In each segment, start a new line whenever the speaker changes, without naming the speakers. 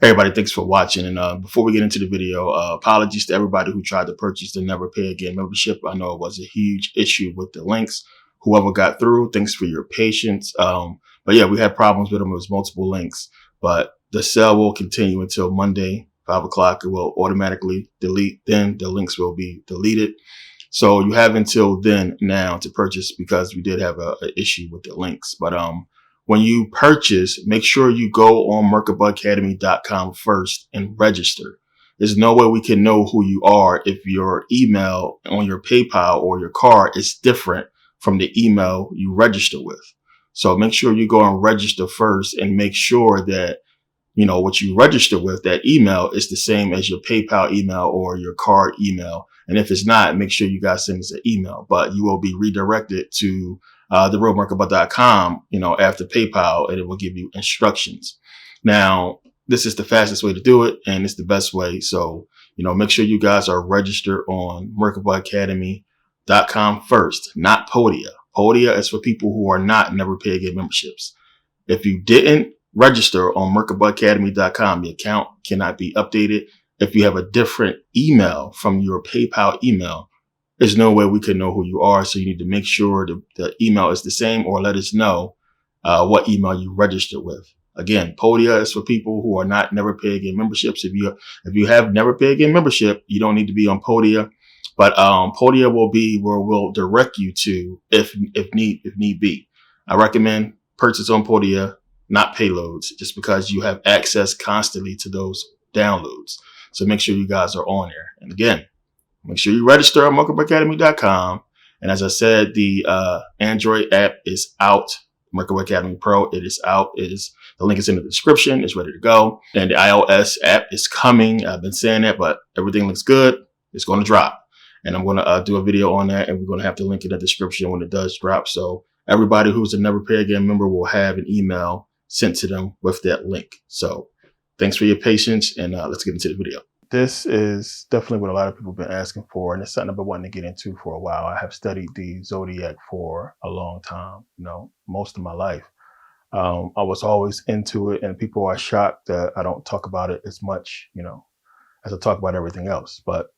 Hey everybody, thanks for watching. And before we get into the video, apologies to everybody who tried to purchase the Never Pay Again membership. I know it was a huge issue with the links. Whoever got through, thanks for your patience. But yeah, we had problems with them. It was multiple links, but the sale will continue until Monday, 5 o'clock. It will automatically delete. Then the links will be deleted. So you have until then now to purchase, because we did have an issue with the links. But when you purchase, make sure you go on merkabacademy.com first and register. There's no way we can know who you are if your email on your PayPal or your card is different from the email you register with. So make sure you go and register first and make sure that, you know, what you register with, that email, is the same as your PayPal email or your card email. And if it's not, make sure you guys send us an email, but you will be redirected to therealmerkable.com, you know, after PayPal, and it will give you instructions. Now, this is the fastest way to do it, and it's the best way. So, you know, make sure you guys are registered on merkableacademy.com first, not Podia. Podia is for people who are not Never Pay Again memberships. If you didn't register on merkableacademy.com, the account cannot be updated. If you have a different email from your PayPal email, there's no way we can know who you are. So you need to make sure the email is the same, or let us know what email you registered with. Again, Podia is for people who are not Never Pay Again memberships. If you have Never Pay Again membership, you don't need to be on Podia. But Podia will be where we'll direct you to if need be. I recommend purchase on Podia, not Payloads, just because you have access constantly to those downloads. So make sure you guys are on there. And again, make sure you register on merkableacademy.com. And as I said, the Android app is out. Merkable Academy Pro, it is out. The link is in the description. It's ready to go. And the iOS app is coming. I've been saying that, but everything looks good. It's going to drop. And I'm going to do a video on that, and we're going to have to link in the description when it does drop. So everybody who's a Never Pay Again member will have an email sent to them with that link. So thanks for your patience, and let's get into the video. This is definitely what a lot of people have been asking for, and it's something I've been wanting to get into for a while. I have studied the zodiac for a long time, you know, most of my life. I was always into it, and people are shocked that I don't talk about it as much, you know, as I talk about everything else. But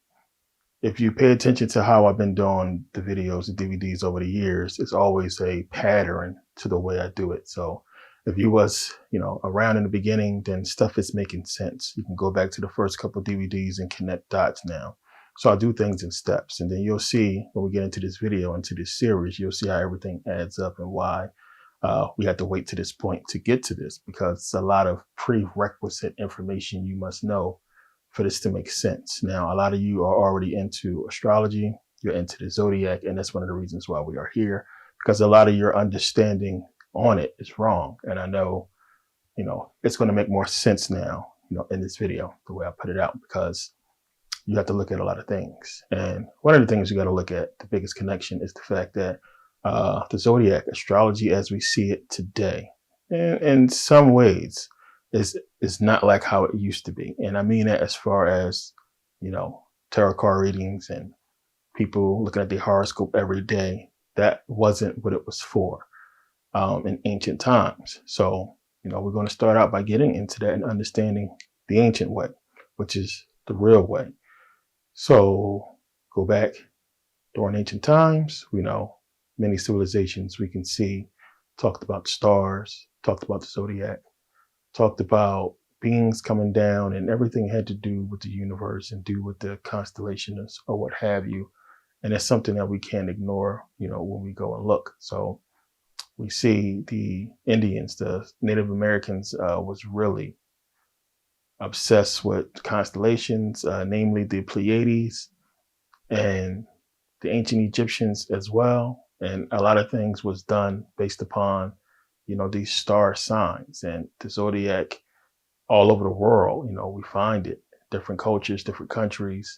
if you pay attention to how I've been doing the videos, the DVDs over the years, it's always a pattern to the way I do it. So if you was, you know, around in the beginning, then stuff is making sense. You can go back to the first couple of DVDs and connect dots now. So I do things in steps, and then you'll see when we get into this video, into this series, you'll see how everything adds up and why we had to wait to this point to get to this, because it's a lot of prerequisite information you must know for this to make sense. Now, a lot of you are already into astrology, you're into the zodiac, and that's one of the reasons why we are here, because a lot of your understanding on it is wrong. And I know, you know, it's going to make more sense now, you know, in this video, the way I put it out, because you have to look at a lot of things. And one of the things you got to look at, the biggest connection, is the fact that the zodiac, astrology as we see it today, in some ways is not like how it used to be. And I mean that as far as, you know, tarot card readings and people looking at the horoscope every day. That wasn't what it was for in ancient times. So, you know, we're going to start out by getting into that and understanding the ancient way, which is the real way. So go back during ancient times, you know, many civilizations we can see talked about the stars, talked about the zodiac, talked about beings coming down, and everything had to do with the universe and do with the constellations or what have you. And it's something that we can't ignore, you know, when we go and look. So we see the Indians, the Native Americans, was really obsessed with constellations, namely the Pleiades, and the ancient Egyptians as well. And a lot of things was done based upon, these star signs and the zodiac all over the world. We find it, different cultures, different countries,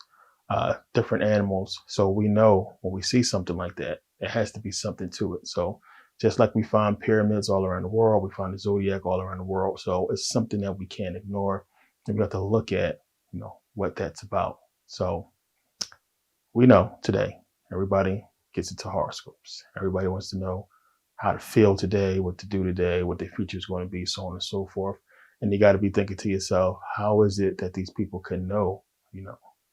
different animals. So we know when we see something like that, it has to be something to it. So just like we find pyramids all around the world, we find the zodiac all around the world. So it's something that we can't ignore. And we have to look at, what that's about. So we know today, everybody gets into horoscopes. Everybody wants to know how to feel today, what to do today, what their future is going to be, so on and so forth. And you got to be thinking to yourself, how is it that these people can know,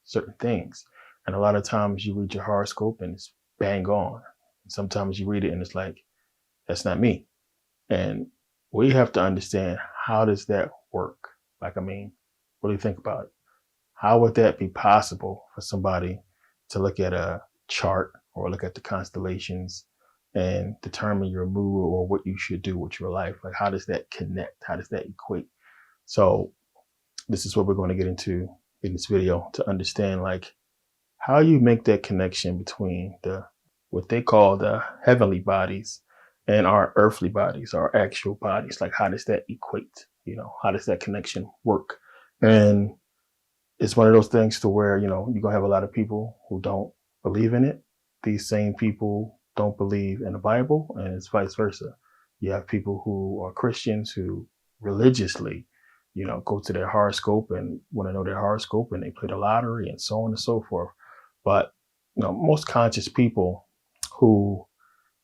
certain things? And a lot of times you read your horoscope and it's bang on. And sometimes you read it and it's like, that's not me. And we have to understand, how does that work? Like, really think about it. How would that be possible for somebody to look at a chart or look at the constellations and determine your mood or what you should do with your life? Like, how does that connect? How does that equate? So this is what we're going to get into in this video, to understand like how you make that connection between what they call the heavenly bodies and our earthly bodies, our actual bodies. Like, how does that equate? How does that connection work? And it's one of those things to where, you're going to have a lot of people who don't believe in it. These same people don't believe in the Bible, and it's vice versa. You have people who are Christians who religiously, go to their horoscope and want to know their horoscope, and they play the lottery and so on and so forth. But, most conscious people who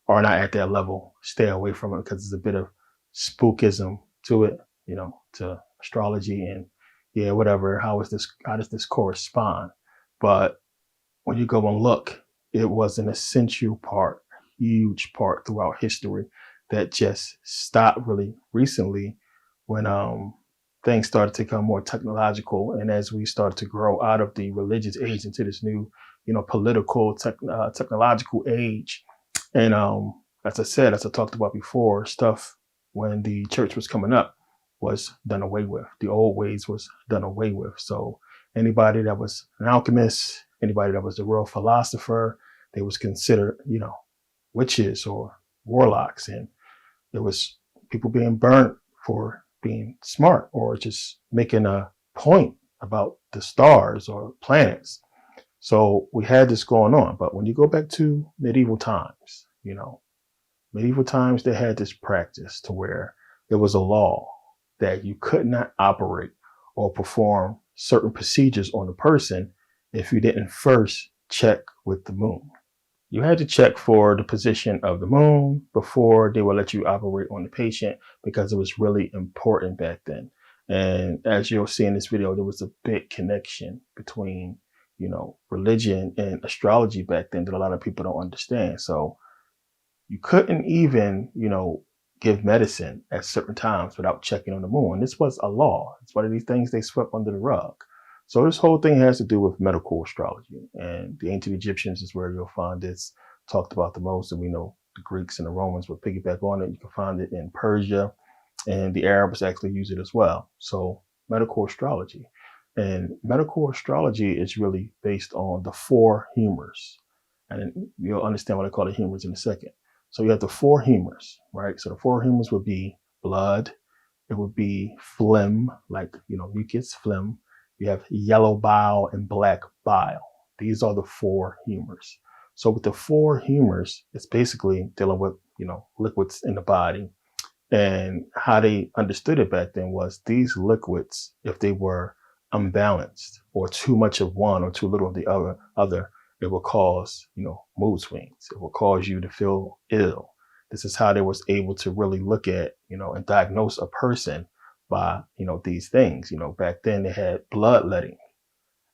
are not at that level stay away from it, because there's a bit of spookism to it, to astrology and whatever. How does this correspond? But when you go and look, it was an essential part, huge part throughout history that just stopped really recently when things started to become more technological. And as we started to grow out of the religious age into this new, political, technological age. And as I said, as I talked about before, stuff when the church was coming up was done away with. The old ways was done away with. So anybody that was an alchemist, anybody that was a real philosopher, they was considered, witches or warlocks. And there was people being burnt for being smart or just making a point about the stars or planets. So we had this going on. But when you go back to medieval times, they had this practice to where there was a law that you could not operate or perform certain procedures on a person if you didn't first check with the moon. You had to check for the position of the moon before they would let you operate on the patient, because it was really important back then. And as you'll see in this video, there was a big connection between, religion and astrology back then that a lot of people don't understand. So you couldn't even, give medicine at certain times without checking on the moon. This was a law. It's one of these things they swept under the rug. So this whole thing has to do with medical astrology, and the ancient Egyptians is where you'll find this talked about the most. And we know the Greeks and the Romans would piggyback on it. You can find it in Persia, and the Arabs actually use it as well. So medical astrology. And medical astrology is really based on the four humors. And you'll understand what I call the humors in a second. So you have the four humors, right? So the four humors would be blood. It would be phlegm, like, mucus, phlegm. You have yellow bile and black bile. These are the four humors. So with the four humors, it's basically dealing with, liquids in the body. And how they understood it back then was these liquids, if they were unbalanced or too much of one or too little of the other, it will cause, mood swings. It will cause you to feel ill. This is how they was able to really look at, and diagnose a person by, these things. Back then they had bloodletting,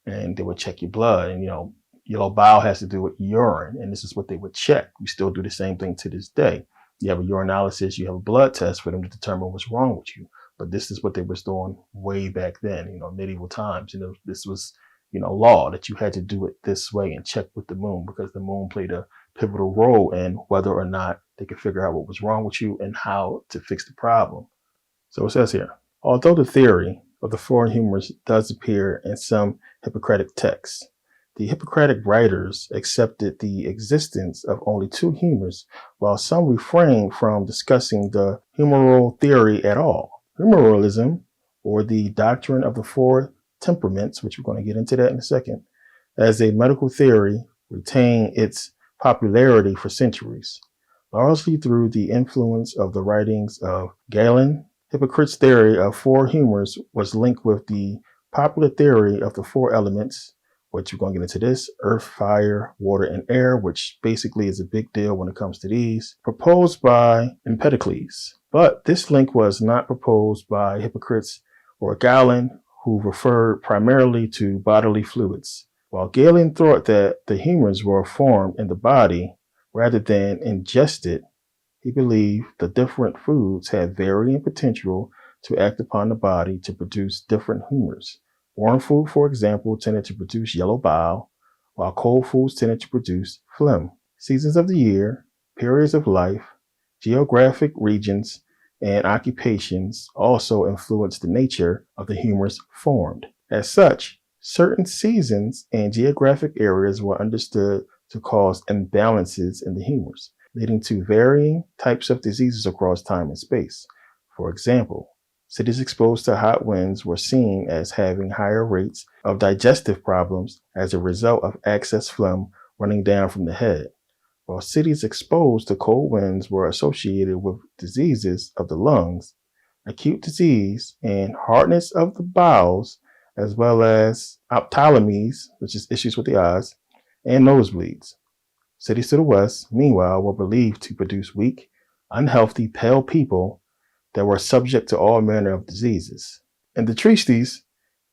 and they would check your blood, and, yellow bile has to do with urine, and this is what they would check. We still do the same thing to this day. You have a urinalysis, you have a blood test for them to determine what's wrong with you. But this is what they was doing way back then, medieval times. This was, law that you had to do it this way and check with the moon, because the moon played a pivotal role in whether or not they could figure out what was wrong with you and how to fix the problem. So it says here, although the theory of the four humors does appear in some Hippocratic texts, The Hippocratic writers accepted the existence of only two humors, while some refrained from discussing the humoral theory at all. Humoralism, or the doctrine of the four temperaments, which we're going to get into that in a second, as a medical theory, retained its popularity for centuries, largely through the influence of the writings of Galen. Hippocrates' theory of four humors was linked with the popular theory of the four elements, which we're going to get into this: earth, fire, water, and air, which basically is a big deal when it comes to these, proposed by Empedocles. But this link was not proposed by Hippocrates or Galen, who referred primarily to bodily fluids. While Galen thought that the humors were formed in the body rather than ingested, he believed the different foods had varying potential to act upon the body to produce different humors. Warm food, for example, tended to produce yellow bile, while cold foods tended to produce phlegm. Seasons of the year, periods of life, geographic regions, and occupations also influence the nature of the humors formed. As such, certain seasons and geographic areas were understood to cause imbalances in the humors, leading to varying types of diseases across time and space. For example, cities exposed to hot winds were seen as having higher rates of digestive problems as a result of excess phlegm running down from the head, while cities exposed to cold winds were associated with diseases of the lungs, acute disease, and hardness of the bowels, as well as ophthalmies, which is issues with the eyes, and nosebleeds. Cities to the west, meanwhile, were believed to produce weak, unhealthy, pale people that were subject to all manner of diseases. In the treatise,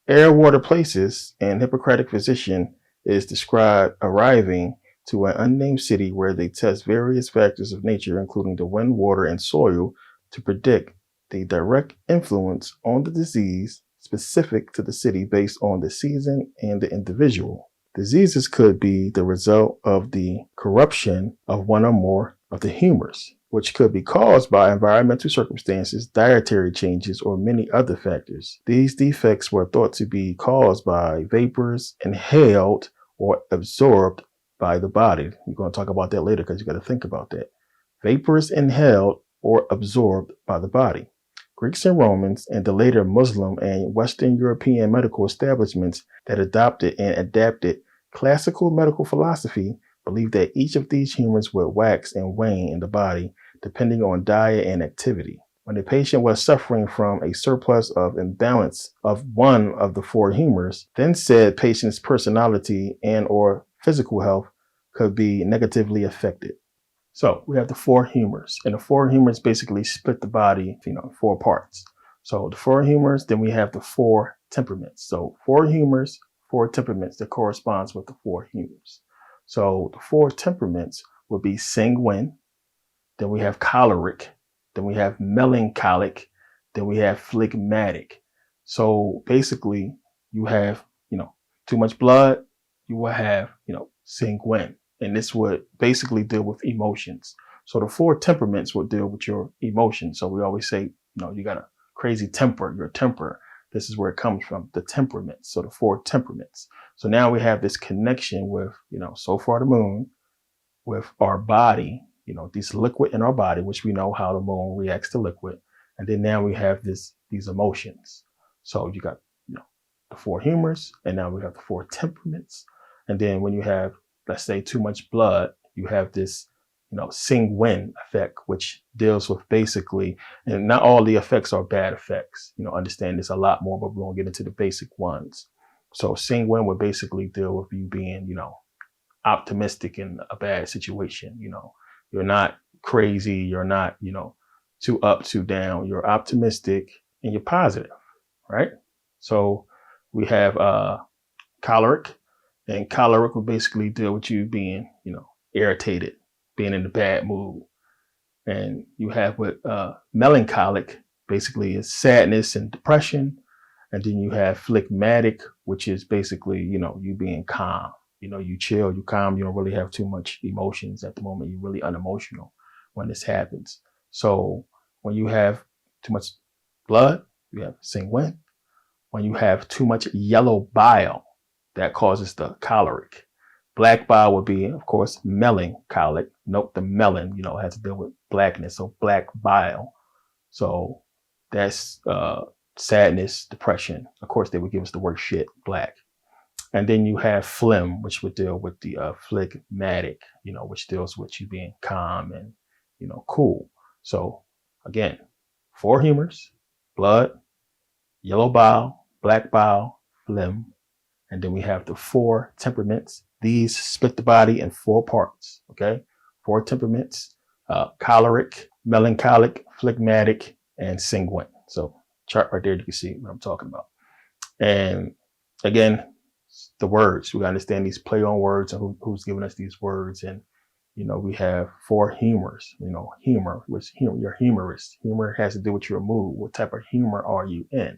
Air, Water, Places, and Hippocratic physician is described arriving to an unnamed city where they test various factors of nature, including the wind, water, and soil, to predict the direct influence on the disease specific to the city based on the season and the individual. Diseases could be the result of the corruption of one or more of the humors, which could be caused by environmental circumstances, dietary changes, or many other factors. These defects were thought to be caused by vapors inhaled or absorbed by the body. We're going to talk about that later because you got to think about that. Vapors inhaled or absorbed by the body. Greeks and Romans, and the later Muslim and Western European medical establishments that adopted and adapted classical medical philosophy believed that each of these humors would wax and wane in the body depending on diet and activity. When a patient was suffering from a surplus of imbalance of one of the four humors, then said patient's personality and or physical health could be negatively affected. So we have the four humors, and the four humors basically split the body, in four parts. So the four humors, then we have the four temperaments. So four humors, four temperaments that corresponds with the four humors. So the four temperaments would be sanguine, then we have choleric, then we have melancholic, then we have phlegmatic. So basically you have, too much blood, you will have, sanguine. And this would basically deal with emotions. So the four temperaments would deal with your emotions. So we always say, you got a crazy temper, your temper. This is where it comes from, the temperaments. So the four temperaments. So now we have this connection with, so far the moon, with our body, this liquid in our body, which we know how the moon reacts to liquid. And then now we have these emotions. So you got, the four humors, and now we have the four temperaments. And then when you have, let's say, too much blood, you have this, sanguine effect, which deals with basically, and not all the effects are bad effects. Understand there's a lot more, but we won't get into the basic ones. So sanguine would basically deal with you being, optimistic in a bad situation. You're not crazy. You're not, too up, too down. You're optimistic and you're positive, right? So we have choleric. And choleric will basically deal with you being, irritated, being in a bad mood. And you have with melancholic, basically is sadness and depression. And then you have phlegmatic, which is basically, you being calm. You chill, you calm, you don't really have too much emotions at the moment. You're really unemotional when this happens. So when you have too much blood, you have sanguine. When you have too much yellow bile, that causes the choleric. Black bile would be, of course, melancholic. Note the melon, has to deal with blackness. So black bile. So that's sadness, depression. Of course, they would give us the word shit, black. And then you have phlegm, which would deal with the phlegmatic, which deals with you being calm and, cool. So again, 4 humors: blood, yellow bile, black bile, phlegm. And then we have the 4 temperaments. These split the body in 4 parts. Okay. 4 temperaments: choleric, melancholic, phlegmatic, and sanguine. So chart right there, you can see what I'm talking about. And again, the words, we got to understand these play on words and who's giving us these words. And, we have 4 humors, humor, which you're humorous. Humor has to do with your mood. What type of humor are you in?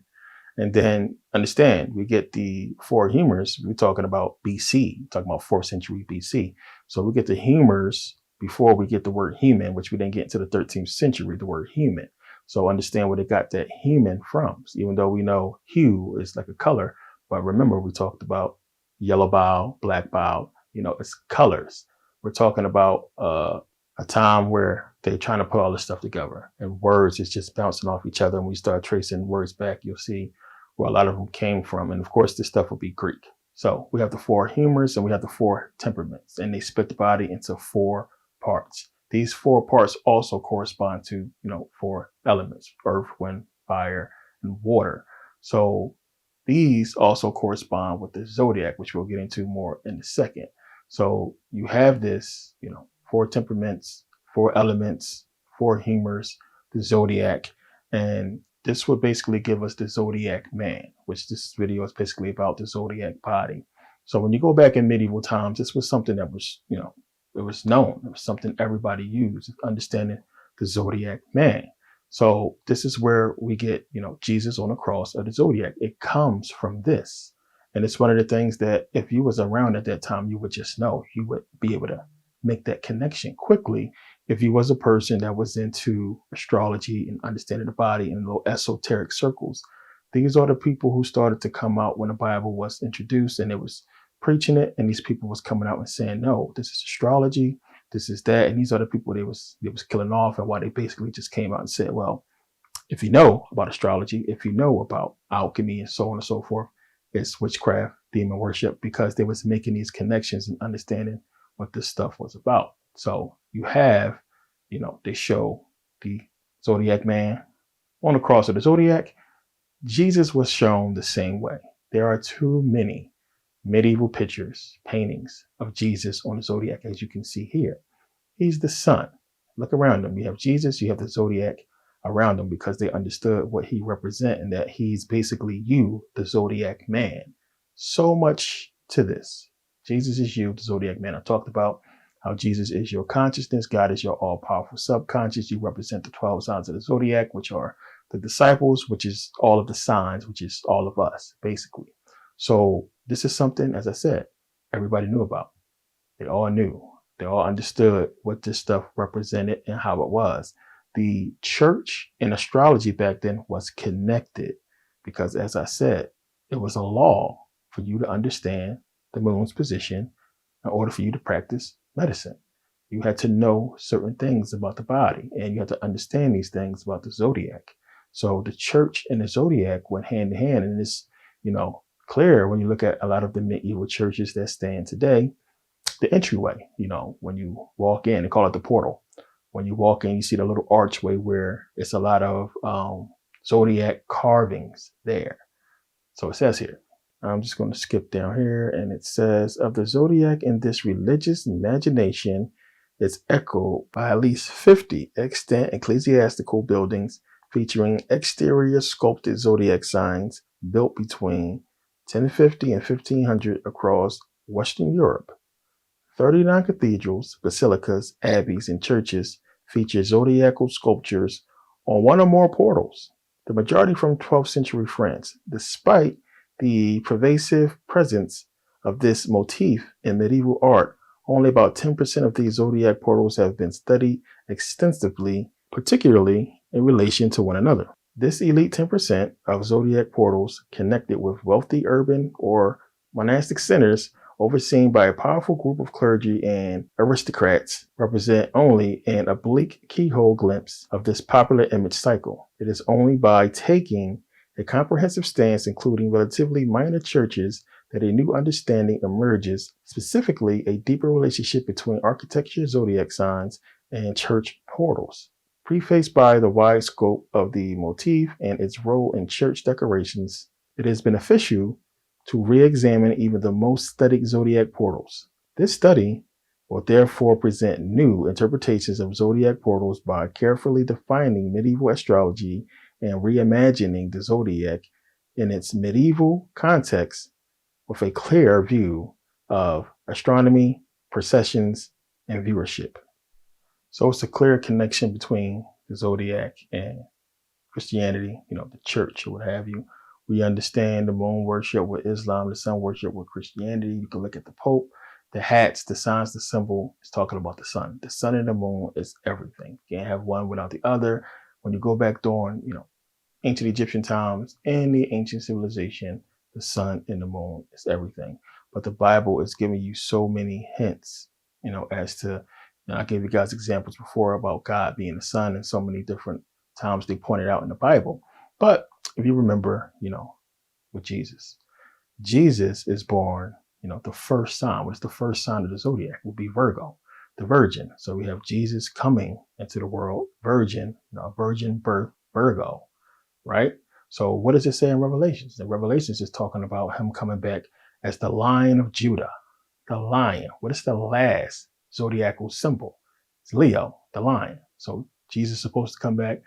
And then understand, we get the 4 humors. We're talking about BC, talking about 4th century BC. So we get the humors before we get the word human, which we didn't get into the 13th century, the word human. So understand where they got that human from, even though we know hue is like a color. But remember, we talked about yellow bile, black bile, it's colors. We're talking about a time where they're trying to put all this stuff together, and words is just bouncing off each other. And when we start tracing words back, you'll see where a lot of them came from. And of course, this stuff will be Greek. So we have the 4 humors and we have the 4 temperaments, and they split the body into 4 parts. These 4 parts also correspond to, 4 elements: earth, wind, fire, and water. So these also correspond with the zodiac, which we'll get into more in a second. So you have this, 4 temperaments, 4 elements, 4 humors, the zodiac, and this would basically give us the zodiac man, which this video is basically about the zodiac body. So when you go back in medieval times, this was something that was, it was known. It was something everybody used, understanding the zodiac man. So this is where we get, Jesus on the cross of the zodiac. It comes from this. And it's one of the things that if you was around at that time, you would just know. You would be able to make that connection quickly if you was a person that was into astrology and understanding the body in little esoteric circles. These are the people who started to come out when the Bible was introduced, and it was preaching it, and these people was coming out and saying, no, this is astrology, this is that. And these are the people they was killing off, and why they basically just came out and said, well, if you know about astrology, if you know about alchemy and so on and so forth, it's witchcraft, demon worship, because they was making these connections and understanding what this stuff was about. So you have, they show the zodiac man on the cross of the zodiac. Jesus was shown the same way. There are too many medieval pictures, paintings of Jesus on the zodiac, as you can see here. He's the sun. Look around him. You have Jesus, you have the zodiac around him, because they understood what he represents and that he's basically you, the zodiac man. So much to this. Jesus is you, the zodiac man. I talked about how Jesus is your consciousness. God is your all-powerful subconscious. You represent the 12 signs of the zodiac, which are the disciples, which is all of the signs, which is all of us, basically. So this is something, as I said, everybody knew about. They all knew. They all understood what this stuff represented and how it was. The church and astrology back then was connected because, as I said, it was a law for you to understand the moon's position in order for you to practice medicine. You had to know certain things about the body, and you had to understand these things about the zodiac. So the church and the zodiac went hand in hand, and it's, clear when you look at a lot of the medieval churches that stand today. The entryway, when you walk in, they call it the portal. When you walk in, you see the little archway where it's a lot of zodiac carvings there. So it says here, I'm just going to skip down here, and it says, of the zodiac in this religious imagination is echoed by at least 50 extant ecclesiastical buildings featuring exterior sculpted zodiac signs built between 1050 and 1500 across Western Europe. 39 cathedrals, basilicas, abbeys, and churches feature zodiacal sculptures on one or more portals, the majority from 12th century France. Despite the pervasive presence of this motif in medieval art, only about 10% of these zodiac portals have been studied extensively, particularly in relation to one another. This elite 10% of zodiac portals connected with wealthy urban or Monastic centers, overseen by a powerful group of clergy and aristocrats, represent only an oblique keyhole glimpse of this popular image cycle. It is only by taking a comprehensive stance, including relatively minor churches, that a new understanding emerges, specifically a deeper relationship between architecture, zodiac signs, and church portals. Prefaced by the wide scope of the motif and its role in church decorations, it is beneficial to re-examine even the most studied zodiac portals. This study will therefore present new interpretations of zodiac portals by carefully defining medieval astrology and reimagining the zodiac in its medieval context with a clear view of astronomy, processions, and viewership. So it's a clear connection between the zodiac and Christianity, the church or what have you. We understand the moon worship with Islam, the sun worship with Christianity. You can look at the Pope, the hats, the signs, the symbol. It's talking about the sun. The sun and the moon is everything. You can't have one without the other. When you go back during, ancient Egyptian times and the ancient civilization, the sun and the moon is everything. But the Bible is giving you so many hints, as to, I gave you guys examples before about God being the sun and so many different times they pointed out in the Bible. But if you remember, with Jesus is born, the first sign. What's the first sign of the zodiac? Will be Virgo, the virgin. So we have Jesus coming into the world, virgin, virgin birth, Virgo, right? So what does it say in Revelations? In Revelations is talking about him coming back as the Lion of Judah, the lion. What is the last zodiacal symbol? It's Leo, the lion. So Jesus is supposed to come back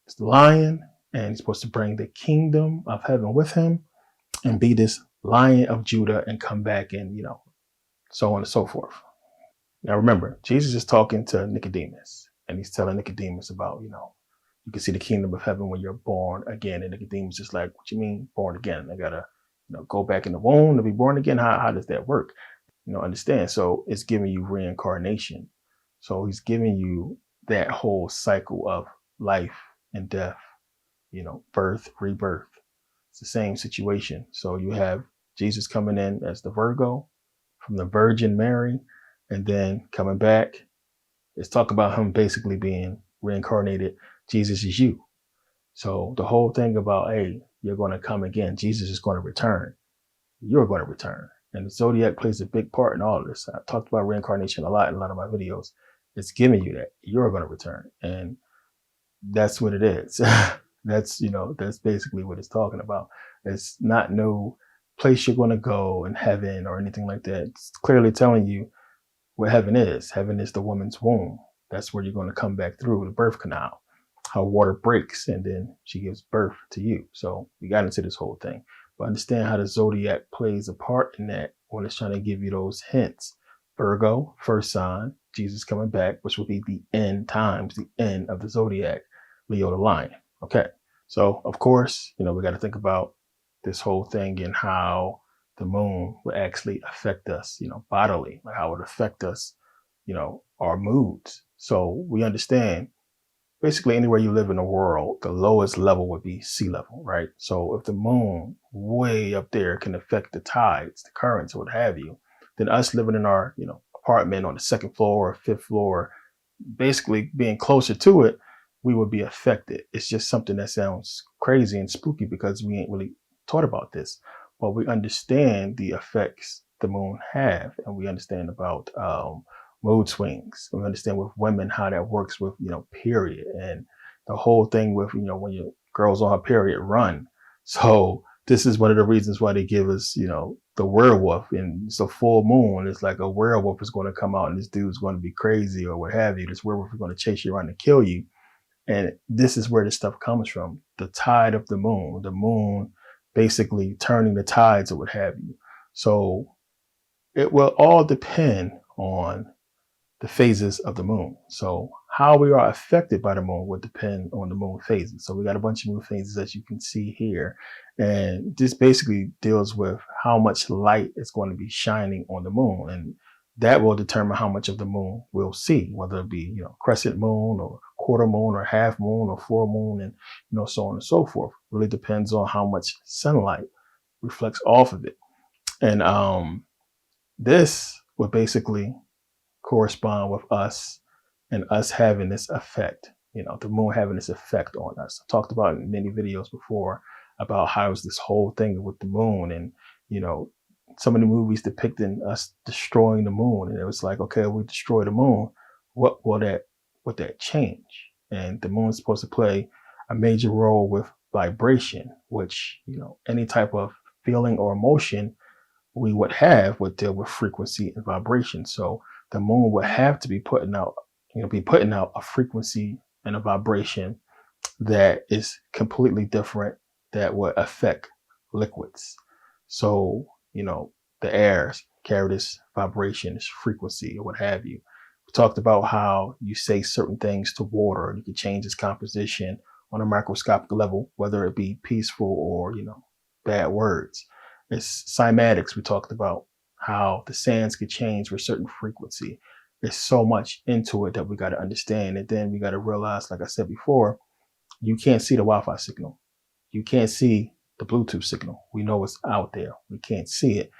as the lion, and he's supposed to bring the kingdom of heaven with him and be this Lion of Judah and come back and, so on and so forth. Now remember, Jesus is talking to Nicodemus, and he's telling Nicodemus about, you can see the kingdom of heaven when you're born again. And Nicodemus is like, what you mean born again? I gotta, go back in the womb to be born again. How does that work? Understand. So it's giving you reincarnation. So he's giving you that whole cycle of life and death, birth, rebirth. It's the same situation. So you have Jesus coming in as the Virgo from the Virgin Mary, and then coming back. It's talk about him basically being reincarnated. Jesus is you. So the whole thing about, hey, you're going to come again. Jesus is going to return. You're going to return. And the zodiac plays a big part in all of this. I've talked about reincarnation a lot in a lot of my videos. It's giving you that you're going to return. And that's what it is. That's basically what it's talking about. It's not no place you're going to go in heaven or anything like that. It's clearly telling you what heaven is. Heaven is the woman's womb. That's where you're going to come back through the birth canal. How water breaks and then she gives birth to you. So we got into this whole thing. But understand how the zodiac plays a part in that when it's trying to give you those hints. Virgo, first sign, Jesus coming back, which will be the end times, the end of the zodiac. Leo the lion. Okay. So of course, we got to think about this whole thing and how the moon will actually affect us, bodily, like how it would affect us, our moods. So we understand basically anywhere you live in the world, the lowest level would be sea level, right? So if the moon way up there can affect the tides, the currents, what have you, then us living in our, apartment on the second floor or fifth floor, basically being closer to it, we would be affected. It's just something that sounds crazy and spooky because we ain't really taught about this, but we understand the effects the moon have, and we understand about mood swings. We understand with women how that works with, period, and the whole thing with, when your girl's on her period, run. So this is one of the reasons why they give us, the werewolf, and it's a full moon. It's like a werewolf is going to come out and this dude's going to be crazy or what have you. This werewolf is going to chase you around and kill you. And this is where this stuff comes from. The tide of the moon basically turning the tides or what have you. So it will all depend on the phases of the moon. So how we are affected by the moon would depend on the moon phases. So we got a bunch of moon phases as you can see here. And this basically deals with how much light is going to be shining on the moon. And that will determine how much of the moon we'll see, whether it be, crescent moon or quarter moon or half moon or full moon and, so on and so forth. Really depends on how much sunlight reflects off of it. And this would basically correspond with us and us having this effect, the moon having this effect on us. I talked about in many videos before about how it's this whole thing with the moon, and you know, so many movies depicting us destroying the moon. And it was like, okay, we destroy the moon, what will that change? And the moon is supposed to play a major role with vibration, which, any type of feeling or emotion we would deal with frequency and vibration. So the moon would have to be putting out a frequency and a vibration that is completely different, that would affect liquids. So, the airs carry this vibration, this frequency, or what have you. We talked about how you say certain things to water and you can change its composition on a microscopic level, whether it be peaceful or, bad words. It's cymatics. We talked about how the sands could change with certain frequency. There's so much into it that we got to understand. And then we got to realize, like I said before, you can't see the Wi-Fi signal. You can't see the Bluetooth signal. We know it's out there. We can't see it.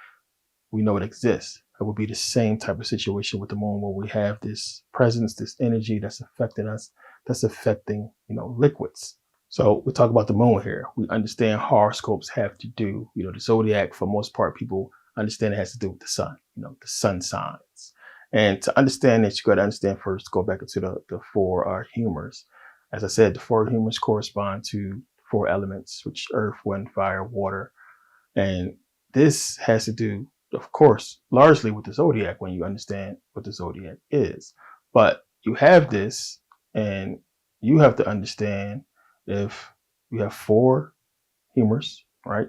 We know it exists. It would be the same type of situation with the moon, where we have this presence, this energy that's affecting us, that's affecting, liquids. So we talk about the moon here. We understand horoscopes have to do, the zodiac, for most part, people understand it has to do with the sun, the sun signs. And to understand this, you got to understand first, go back into the four humors. As I said, the four humors correspond to four elements, which earth, wind, fire, water. And this has to do, of course, largely with the zodiac when you understand what the zodiac is. But you have this, and you have to understand, if you have four humors, right,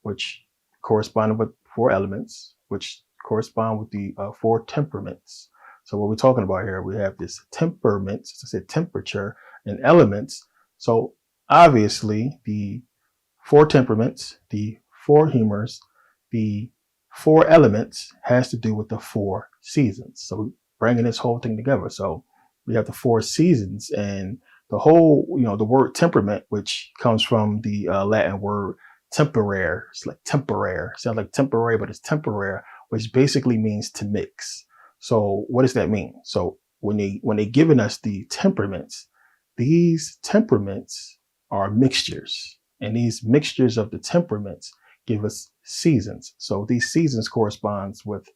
which correspond with four elements, which correspond with the four temperaments. So what we're talking about here, we have this temperament, as I said, temperature and elements. So obviously the four temperaments, the four humors, the four elements has to do with the four seasons. So we're bringing this whole thing together. So we have the four seasons, and the whole, the word temperament, which comes from the Latin word temporare. It's like temporare. Sounds like temporary, but it's temporare, which basically means to mix. So what does that mean? So when they giving us the temperaments, these temperaments are mixtures, and these mixtures of the temperaments give us seasons. So these seasons corresponds with,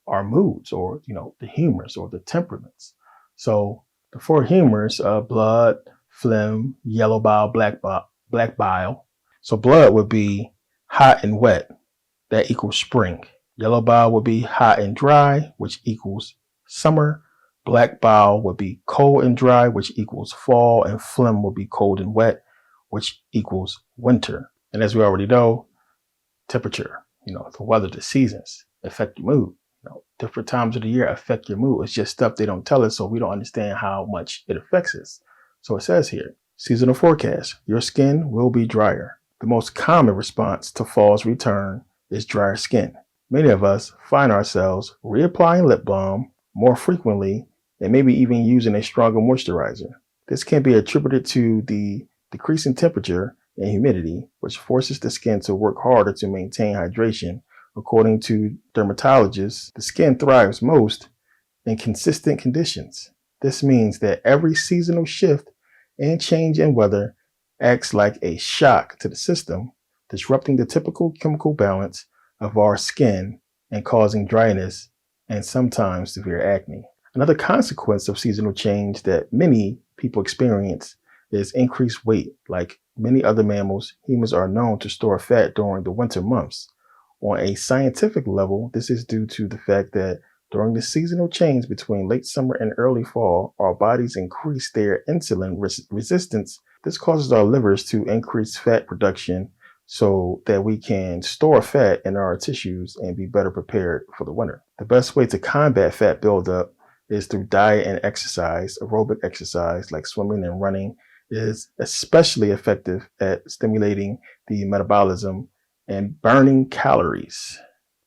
our moods, or, the humors or the temperaments. So the four humors are blood, phlegm, yellow bile, black bile. So blood would be hot and wet. That equals spring. Yellow bile would be hot and dry, which equals summer. Black bile would be cold and dry, which equals fall. And phlegm would be cold and wet, which equals winter. And as we already know, temperature, the weather, the seasons affect your mood. Different times of the year affect your mood. It's just stuff they don't tell us, so we don't understand how much it affects us. So it says here, seasonal forecast, your skin will be drier. The most common response to fall's return is drier skin. Many of us find ourselves reapplying lip balm more frequently, and maybe even using a stronger moisturizer. This can be attributed to the decreasing temperature and humidity, which forces the skin to work harder to maintain hydration. According to dermatologists, the skin thrives most in consistent conditions. This means that every seasonal shift and change in weather acts like a shock to the system, disrupting the typical chemical balance of our skin and causing dryness and sometimes severe acne. Another consequence of seasonal change that many people experience is increased weight. Like many other mammals, humans are known to store fat during the winter months. On a scientific level, this is due to the fact that during the seasonal change between late summer and early fall, our bodies increase their insulin resistance. This causes our livers to increase fat production so that we can store fat in our tissues and be better prepared for the winter. The best way to combat fat buildup is through diet and exercise. Aerobic exercise like swimming and running is especially effective at stimulating the metabolism and burning calories,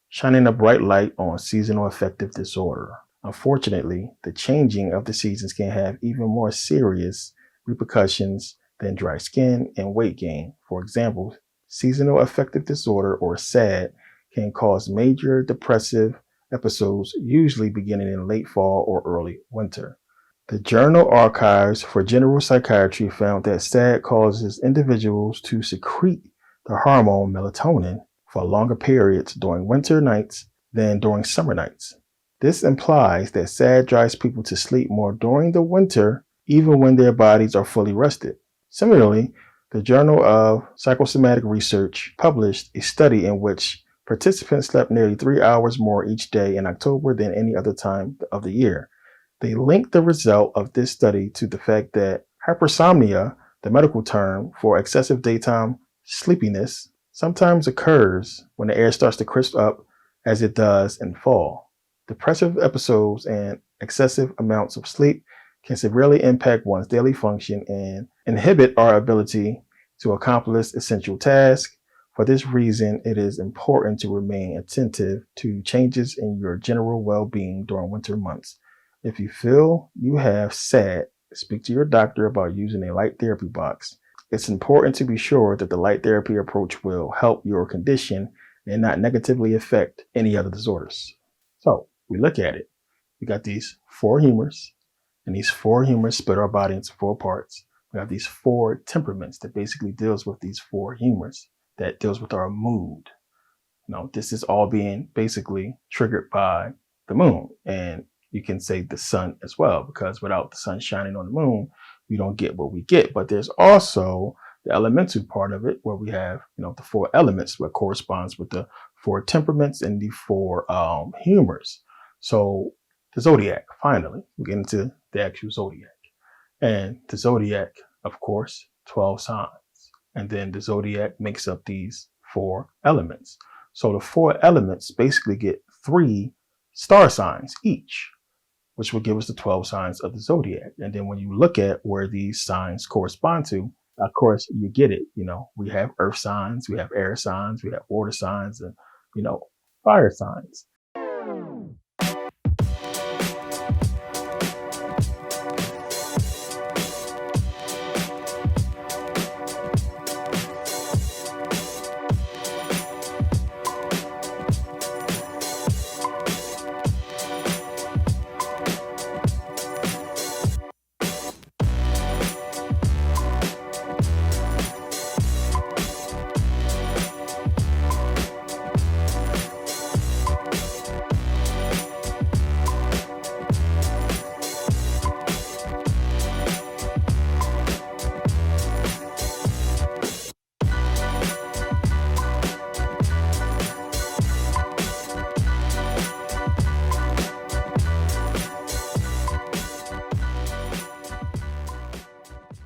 shining a bright light on seasonal affective disorder. Unfortunately, the changing of the seasons can have even more serious repercussions than dry skin and weight gain. For example, seasonal affective disorder, or SAD, can cause major depressive episodes, usually beginning in late fall or early winter. The Journal Archives for General Psychiatry found that SAD causes individuals to secrete the hormone melatonin for longer periods during winter nights than during summer nights. This implies that SAD drives people to sleep more during the winter, even when their bodies are fully rested. Similarly, the Journal of Psychosomatic Research published a study in which participants slept nearly 3 hours more each day in October than any other time of the year. They linked the result of this study to the fact that hypersomnia, the medical term for excessive daytime sleepiness, sometimes occurs when the air starts to crisp up as it does in fall. Depressive episodes and excessive amounts of sleep can severely impact one's daily function and inhibit our ability to accomplish essential tasks. For this reason, it is important to remain attentive to changes in your general well-being during winter months. If you feel you have SAD, speak to your doctor about using a light therapy box. It's important to be sure that the light therapy approach will help your condition and not negatively affect any other disorders. So we look at it. We got these four humors, and these four humors split our body into four parts. We have these four temperaments that basically deals with these four humors, that deals with our mood. This is all being basically triggered by the moon. And you can say the sun as well, because without the sun shining on the moon, we don't get what we get. But there's also the elemental part of it, where we have, the four elements, what corresponds with the four temperaments and the four humors. So the zodiac, finally, we get into the actual zodiac. And the zodiac, of course, 12 signs. And then the zodiac makes up these four elements. So the four elements basically get 3 star signs each, which will give us the 12 signs of the zodiac. And then when you look at where these signs correspond to, of course, you get it. We have earth signs, we have air signs, we have water signs, and, fire signs.